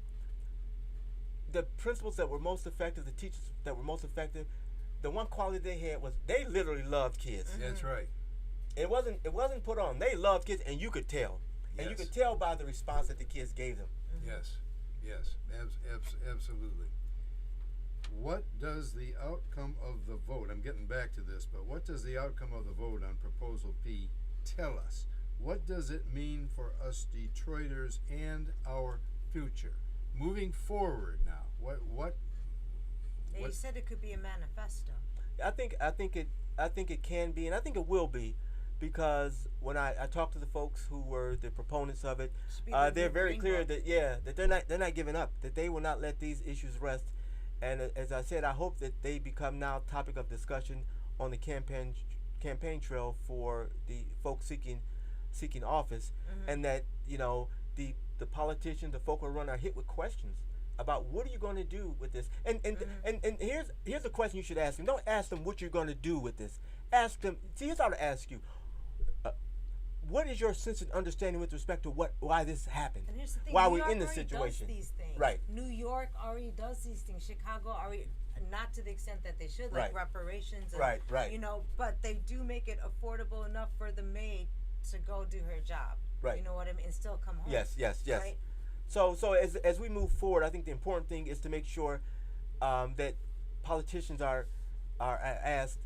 the principals that were most effective, the teachers that were most effective, the one quality they had was they literally loved kids.
That's right.
It wasn't put on. They love kids, and you could tell. And you
Yes.
could tell by the response that the kids gave them.
Yes, yes, absolutely. What does the outcome of the vote, I'm getting back to this, but what does the outcome of the vote on Proposal P tell us? What does it mean for us Detroiters and our future? Moving forward now, what
You said it could be a manifesto.
I think it can be, and I think it will be, because when I talked to the folks who were the proponents of it,
Should be the
they're
new
very
green
clear
book.
that they're not giving up, that they will not let these issues rest. And as I said, I hope that they become now topic of discussion on the campaign trail for the folks seeking office, and that the politicians, the folk who run, are hit with questions about what are you going to do with this. And here's a question you should ask them. Don't ask them what you're going to do with this. Ask them. See, here's how to ask you. What is your sense and understanding with respect to why this happened?
And here's the thing,
why
New
we're
York
in this
already
situation?
does these things.
Right.
New York already does these things. Chicago already, not to the extent that they should, like
Right.
reparations. And,
Right.
But they do make it affordable enough for the maid to go do her job.
Right.
You know what I mean? And still come home.
Yes.
Right?
So as we move forward, I think the important thing is to make sure that politicians are asked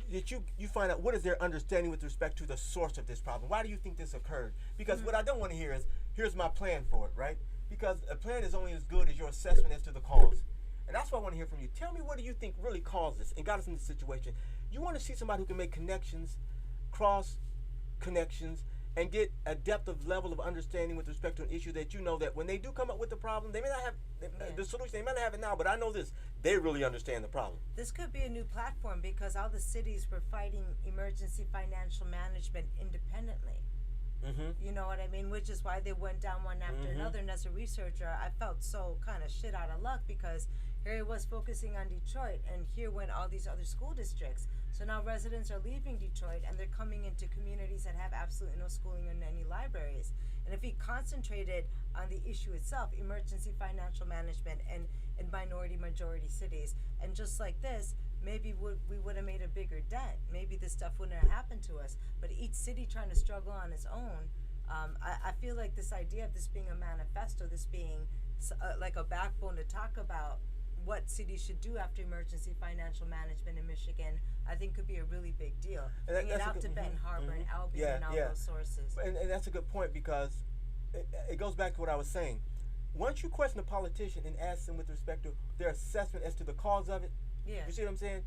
that you find out what is their understanding with respect to the source of this problem. Why do you think this occurred? Because what I don't want to hear is, here's my plan for it, right? Because a plan is only as good as your assessment as to the cause. And that's what I want to hear from you. Tell me, what do you think really caused this and got us in this situation? You want to see somebody who can make connections, cross connections, and get a depth of level of understanding with respect to an issue that you know that when they do come up with the problem, they may not have the solution. They may not have it now, but I know this. They really understand the problem.
This could be a new platform because all the cities were fighting emergency financial management independently. You know what I mean? Which is why they went down one after another. And as a researcher, I felt so kind of shit out of luck because here it was focusing on Detroit, and here went all these other school districts. So now residents are leaving Detroit and they're coming into communities that have absolutely no schooling and any libraries. And if we concentrated on the issue itself, emergency financial management and in minority majority cities, and just like this, maybe we would have made a bigger dent. Maybe this stuff wouldn't have happened to us. But each city trying to struggle on its own, I feel like this idea of this being a manifesto, this being like a backbone to talk about what cities should do after emergency financial management in Michigan, I think could be a really big deal. Bring it out to Benton Harbor and Albion and all those sources.
And that's a good point because it goes back to what I was saying. Once you question a politician and ask them with respect to their assessment as to the cause of it, you see what I'm saying?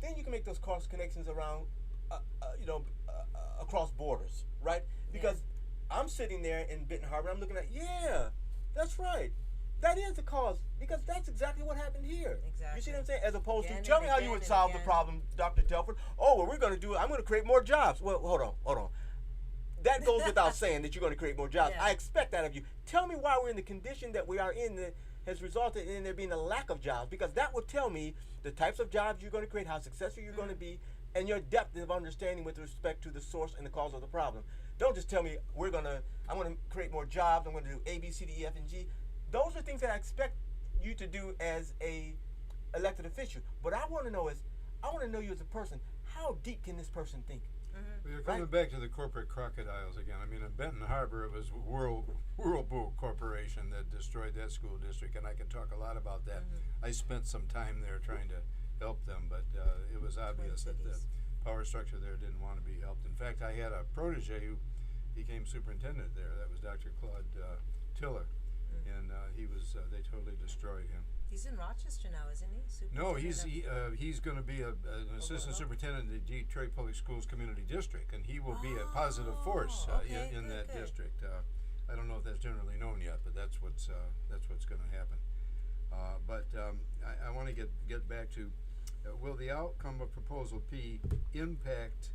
Then you can make those cross connections around, across borders, right? Because I'm sitting there in Benton Harbor, I'm looking at, that's right. That is the cause, because that's exactly what happened here.
Exactly.
You see what I'm saying? As opposed
Again
to, tell
and
me how you
again
would
and
solve the
again.
problem, Dr. Telford. Oh, well, I'm going to create more jobs. Well, hold on. That goes without saying that you're going to create more jobs.
Yeah.
I expect that of you. Tell me why we're in the condition that we are in that has resulted in there being a lack of jobs, because that would tell me the types of jobs you're going to create, how successful you're going to be, and your depth of understanding with respect to the source and the cause of the problem. Don't just tell me I'm going to create more jobs, I'm going to do A, B, C, D, E, F, and G. Those are things that I expect you to do as a elected official. What I want to know is, I want to know you as a person. How deep can this person think?
Well, you're coming back to the corporate crocodiles again. I mean, in Benton Harbor, it was Whirlpool Corporation that destroyed that school district, and I can talk a lot about that. I spent some time there trying to help them, but it was obvious that the power structure there didn't want to be helped. In fact, I had a protege who became superintendent there. That was Dr. Claude Tiller, and they totally destroyed him.
He's in Rochester now, isn't he?
No,
Superintendent
he's going to be an assistant superintendent in the Detroit Public Schools Community District, and he will be a positive force in that district. I don't know if that's generally known yet, but that's what's going to happen. I want to get back to will the outcome of Proposal P impact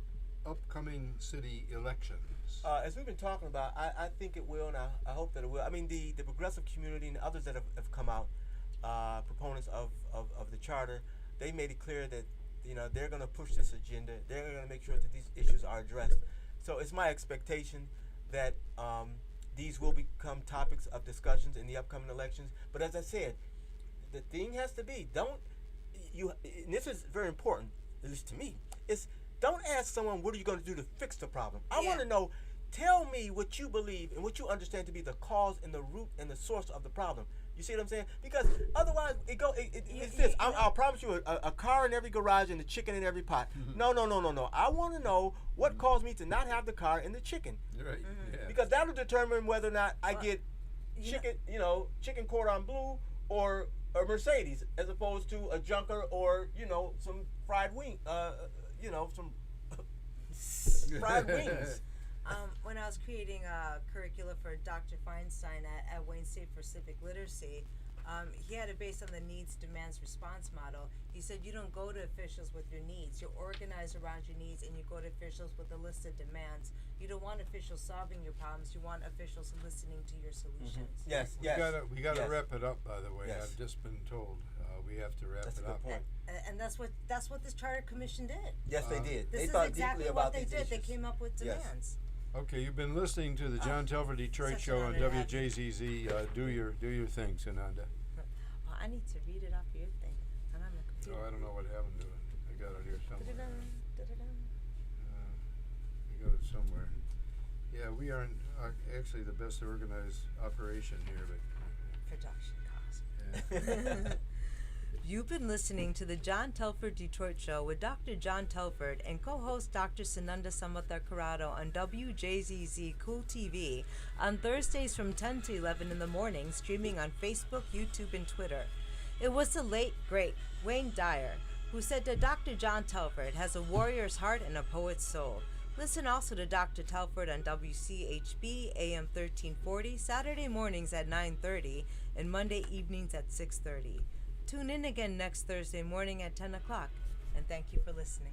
upcoming city elections?
As we've been talking about, I think it will, and I hope that it will. I mean, the progressive community and others that have come out, proponents of the charter, they made it clear that they're going to push this agenda. They're going to make sure that these issues are addressed. So it's my expectation that these will become topics of discussions in the upcoming elections. But as I said, the thing has to be, and this is very important, at least to me, is Don't ask someone, what are you going to do to fix the problem? I
Yeah.
want to know, tell me what you believe and what you understand to be the cause and the root and the source of the problem. You see what I'm saying? Because otherwise, it's this. I'll promise you a car in every garage and a chicken in every pot. No. I want to know what caused me to not have the car and the chicken.
Right. Yeah.
Because that'll determine whether or not I get chicken cordon bleu or a Mercedes, as opposed to a junker or some fried wing, some fried wings.
When I was creating a curricula for Dr. Feinstein at Wayne State for Civic Literacy, he had it based on the needs, demands, response model. He said you don't go to officials with your needs. You organize around your needs and you go to officials with a list of demands. You don't want officials solving your problems. You want officials listening to your solutions.
Yes.
We gotta
yes.
wrap it up. By the way,
Yes.
I've just been told we have to wrap
That's a
it
good
up.
point.
And that's what this charter commission did.
Yes, they did.
This
They
is
thought
exactly
deeply
what
about
they
these
did.
issues.
They came up with
Yes.
demands.
Okay, you've been listening to the John Telford Detroit
such
Show
an
on
honor to have you.
WJZZ. Do your thing, Sananda.
Well, I need to read it off your thing. And I'm a computer.
Oh, I don't know what happened to it. I got it here somewhere.
Da-da-dum.
I got it somewhere. Yeah, we aren't actually the best organized operation here,
Production cost.
but
You've been listening to the John Telford Detroit Show with Dr. John Telford and co-host Dr. Sananda Samathakarado on WJZZ Cool TV on Thursdays from 10 to 11 in the morning, streaming on Facebook, YouTube, and Twitter. It was the late, great Wayne Dyer who said that Dr. John Telford has a warrior's heart and a poet's soul. Listen also to Dr. Telford on WCHB AM 1340 Saturday mornings at 9:30 and Monday evenings at 6:30. Tune in again next Thursday morning at 10 o'clock, and thank you for listening.